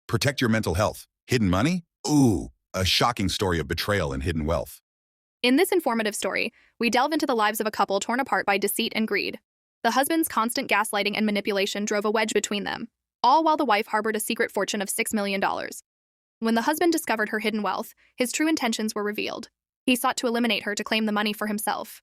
Protect your mental health. Hidden money? Ooh, a shocking story of betrayal and hidden wealth. In this informative story, we delve into the lives of a couple torn apart by deceit and greed. The husband's constant gaslighting and manipulation drove a wedge between them, all while the wife harbored a secret fortune of $6 million. When the husband discovered her hidden wealth, his true intentions were revealed. He sought to eliminate her to claim the money for himself.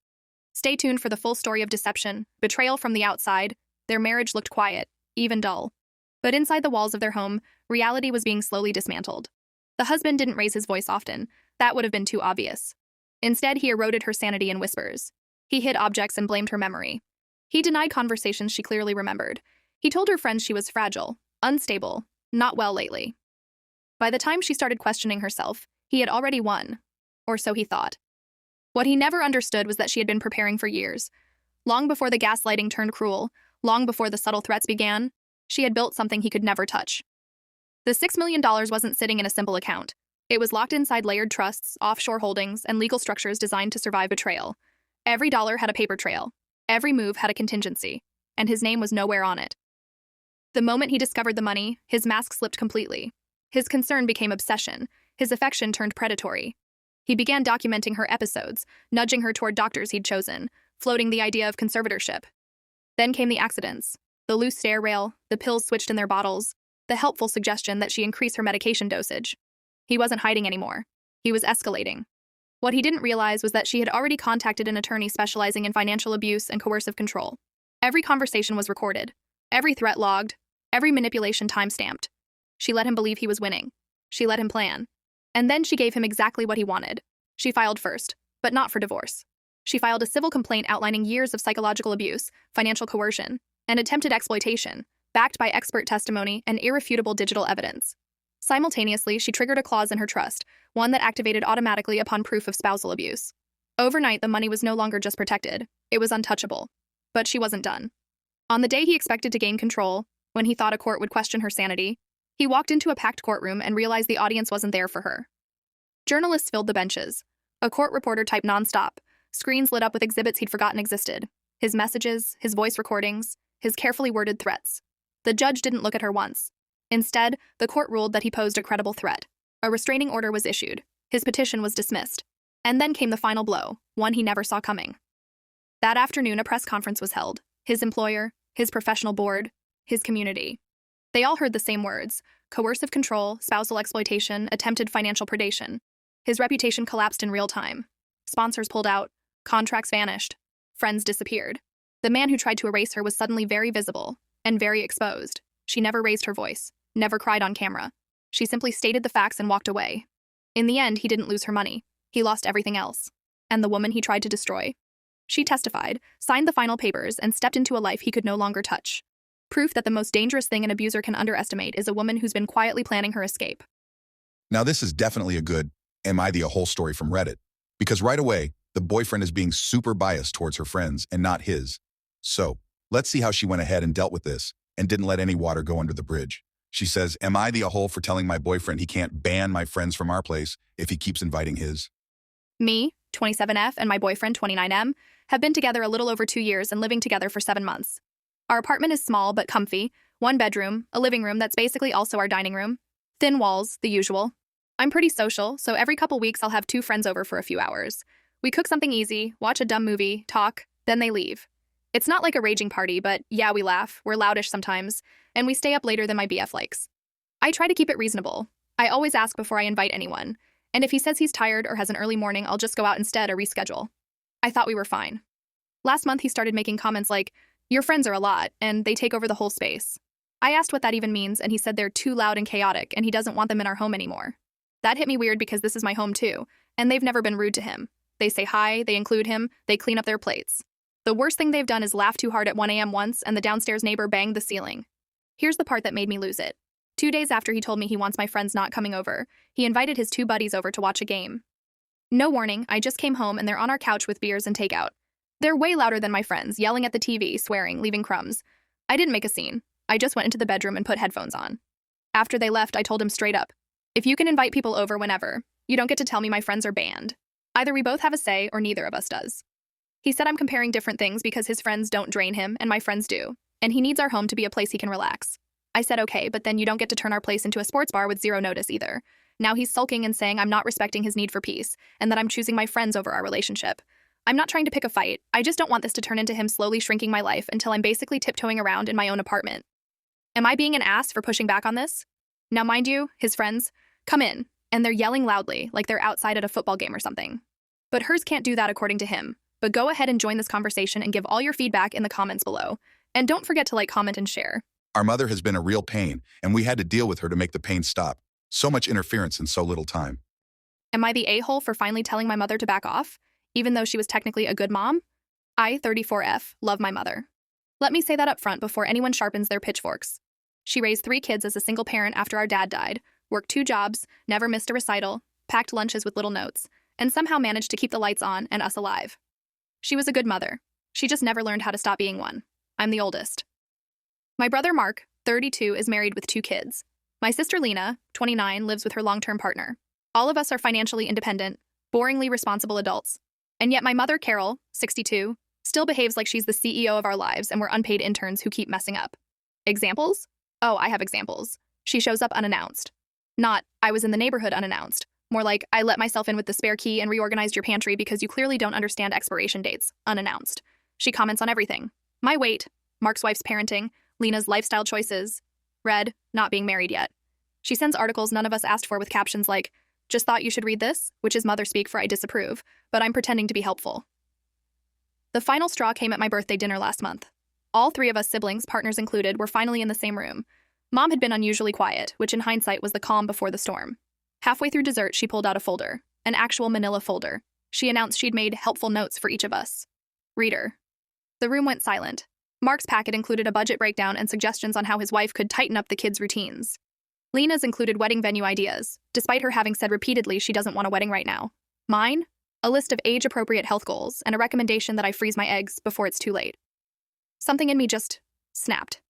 Stay tuned for the full story of deception, betrayal from the outside. Their marriage looked quiet, even dull. But inside the walls of their home, reality was being slowly dismantled. The husband didn't raise his voice often. That would have been too obvious. Instead, he eroded her sanity in whispers. He hid objects and blamed her memory. He denied conversations she clearly remembered. He told her friends she was fragile, unstable, not well lately. By the time she started questioning herself, he had already won. Or so he thought. What he never understood was that she had been preparing for years. Long before the gaslighting turned cruel, long before the subtle threats began, she had built something he could never touch. The $6 million wasn't sitting in a simple account. It was locked inside layered trusts, offshore holdings, and legal structures designed to survive betrayal. Every dollar had a paper trail. Every move had a contingency, and his name was nowhere on it. The moment he discovered the money, his mask slipped completely. His concern became obsession. His affection turned predatory. He began documenting her episodes, nudging her toward doctors he'd chosen, floating the idea of conservatorship. Then came the accidents, the loose stair rail, the pills switched in their bottles, the helpful suggestion that she increase her medication dosage. He wasn't hiding anymore. He was escalating. What he didn't realize was that she had already contacted an attorney specializing in financial abuse and coercive control. Every conversation was recorded, every threat logged, every manipulation time-stamped. She let him believe he was winning. She let him plan. And then she gave him exactly what he wanted. She filed first, but not for divorce. She filed a civil complaint outlining years of psychological abuse, financial coercion, and attempted exploitation, backed by expert testimony and irrefutable digital evidence. Simultaneously, she triggered a clause in her trust, one that activated automatically upon proof of spousal abuse. Overnight, the money was no longer just protected, it was untouchable. But she wasn't done. On the day he expected to gain control, when he thought a court would question her sanity, he walked into a packed courtroom and realized the audience wasn't there for her. Journalists filled the benches. A court reporter typed nonstop. Screens lit up with exhibits he'd forgotten existed. His messages, his voice recordings, his carefully worded threats. The judge didn't look at her once. Instead, the court ruled that he posed a credible threat. A restraining order was issued. His petition was dismissed. And then came the final blow, one he never saw coming. That afternoon, a press conference was held. His employer, his professional board, his community. They all heard the same words: coercive control, spousal exploitation, attempted financial predation. His reputation collapsed in real time. Sponsors pulled out, contracts vanished, friends disappeared. The man who tried to erase her was suddenly very visible and very exposed. She never raised her voice, never cried on camera. She simply stated the facts and walked away. In the end, he didn't lose her money. He lost everything else. And the woman he tried to destroy. She testified, signed the final papers, and stepped into a life he could no longer touch. Proof that the most dangerous thing an abuser can underestimate is a woman who's been quietly planning her escape. Now this is definitely a good "Am I the a-hole" story from Reddit. Because right away, the boyfriend is being super biased towards her friends and not his. So, let's see how she went ahead and dealt with this and didn't let any water go under the bridge. She says, "Am I the a-hole for telling my boyfriend he can't ban my friends from our place if he keeps inviting his?" Me, 27F, and my boyfriend, 29M, have been together a little over 2 years and living together for 7 months. Our apartment is small but comfy, 1 bedroom, a living room that's basically also our dining room. Thin walls, the usual. I'm pretty social, so every couple weeks I'll have 2 friends over for a few hours. We cook something easy, watch a dumb movie, talk, then they leave. It's not like a raging party, but yeah, we laugh, we're loudish sometimes, and we stay up later than my BF likes. I try to keep it reasonable. I always ask before I invite anyone, and if he says he's tired or has an early morning, I'll just go out instead or reschedule. I thought we were fine. Last month he started making comments like, "Your friends are a lot, and they take over the whole space." I asked what that even means, and he said they're too loud and chaotic, and he doesn't want them in our home anymore. That hit me weird because this is my home too, and they've never been rude to him. They say hi, they include him, they clean up their plates. The worst thing they've done is laugh too hard at 1 a.m. once, and the downstairs neighbor banged the ceiling. Here's the part that made me lose it. 2 days after he told me he wants my friends not coming over, he invited his 2 buddies over to watch a game. No warning, I just came home and they're on our couch with beers and takeout. They're way louder than my friends, yelling at the TV, swearing, leaving crumbs. I didn't make a scene. I just went into the bedroom and put headphones on. After they left, I told him straight up, "If you can invite people over whenever, you don't get to tell me my friends are banned. Either we both have a say or neither of us does." He said I'm comparing different things because his friends don't drain him and my friends do, and he needs our home to be a place he can relax. I said okay, but then you don't get to turn our place into a sports bar with zero notice either. Now he's sulking and saying I'm not respecting his need for peace, and that I'm choosing my friends over our relationship. I'm not trying to pick a fight, I just don't want this to turn into him slowly shrinking my life until I'm basically tiptoeing around in my own apartment. Am I being an ass for pushing back on this? Now mind you, his friends come in, and they're yelling loudly like they're outside at a football game or something. But hers can't do that according to him. But go ahead and join this conversation and give all your feedback in the comments below. And don't forget to like, comment, and share. Our mother has been a real pain, and we had to deal with her to make the pain stop. So much interference in so little time. Am I the a-hole for finally telling my mother to back off, even though she was technically a good mom? I, 34F, love my mother. Let me say that up front before anyone sharpens their pitchforks. She raised 3 kids as a single parent after our dad died, worked 2 jobs, never missed a recital, packed lunches with little notes, and somehow managed to keep the lights on and us alive. She was a good mother. She just never learned how to stop being one. I'm the oldest. My brother Mark, 32, is married with 2 kids. My sister Lena, 29, lives with her long-term partner. All of us are financially independent, boringly responsible adults. And yet my mother, Carol, 62, still behaves like she's the CEO of our lives and we're unpaid interns who keep messing up. Examples? Oh, I have examples. She shows up unannounced. Not, I was in the neighborhood unannounced. More like, I let myself in with the spare key and reorganized your pantry because you clearly don't understand expiration dates. Unannounced. She comments on everything. My weight, Mark's wife's parenting, Lena's lifestyle choices, Red, not being married yet. She sends articles none of us asked for with captions like, just thought you should read this, which is mother speak for I disapprove, but I'm pretending to be helpful. The final straw came at my birthday dinner last month. All 3 of us siblings, partners included, were finally in the same room. Mom had been unusually quiet, which in hindsight was the calm before the storm. Halfway through dessert, she pulled out a folder, an actual manila folder. She announced she'd made helpful notes for each of us. Reader. The room went silent. Mark's packet included a budget breakdown and suggestions on how his wife could tighten up the kids' routines. Lena's included wedding venue ideas, despite her having said repeatedly she doesn't want a wedding right now. Mine? A list of age-appropriate health goals and a recommendation that I freeze my eggs before it's too late. Something in me just snapped.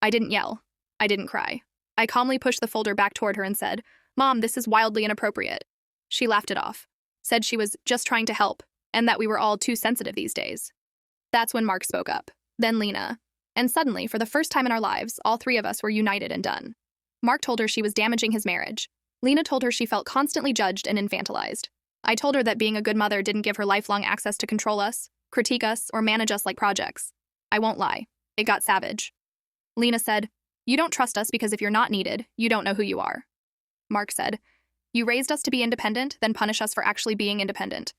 I didn't yell. I didn't cry. I calmly pushed the folder back toward her and said, Mom, this is wildly inappropriate. She laughed it off, said she was just trying to help, and that we were all too sensitive these days. That's when Mark spoke up, then Lena. And suddenly, for the first time in our lives, all 3 of us were united and done. Mark told her she was damaging his marriage. Lena told her she felt constantly judged and infantilized. I told her that being a good mother didn't give her lifelong access to control us, critique us, or manage us like projects. I won't lie. It got savage. Lena said, You don't trust us because if you're not needed, you don't know who you are. Mark said, You raised us to be independent, then punish us for actually being independent.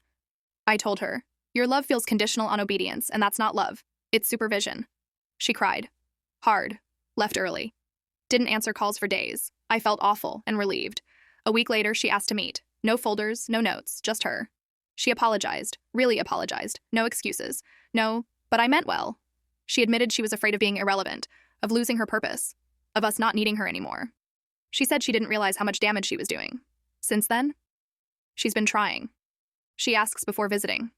I told her, Your love feels conditional on obedience, and that's not love. It's supervision. She cried. Hard. Left early. Didn't answer calls for days. I felt awful and relieved. A week later, she asked to meet. No folders, no notes, just her. She apologized, really apologized. No excuses. No, but I meant well. She admitted she was afraid of being irrelevant, of losing her purpose, of us not needing her anymore. She said she didn't realize how much damage she was doing. Since then, she's been trying. She asks before visiting.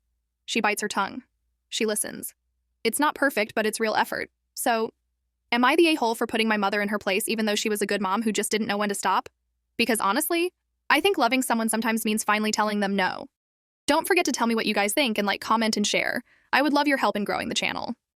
She bites her tongue. She listens. It's not perfect, but it's real effort. So, am I the a-hole for putting my mother in her place even though she was a good mom who just didn't know when to stop? Because honestly, I think loving someone sometimes means finally telling them no. Don't forget to tell me what you guys think and like, comment, and share. I would love your help in growing the channel.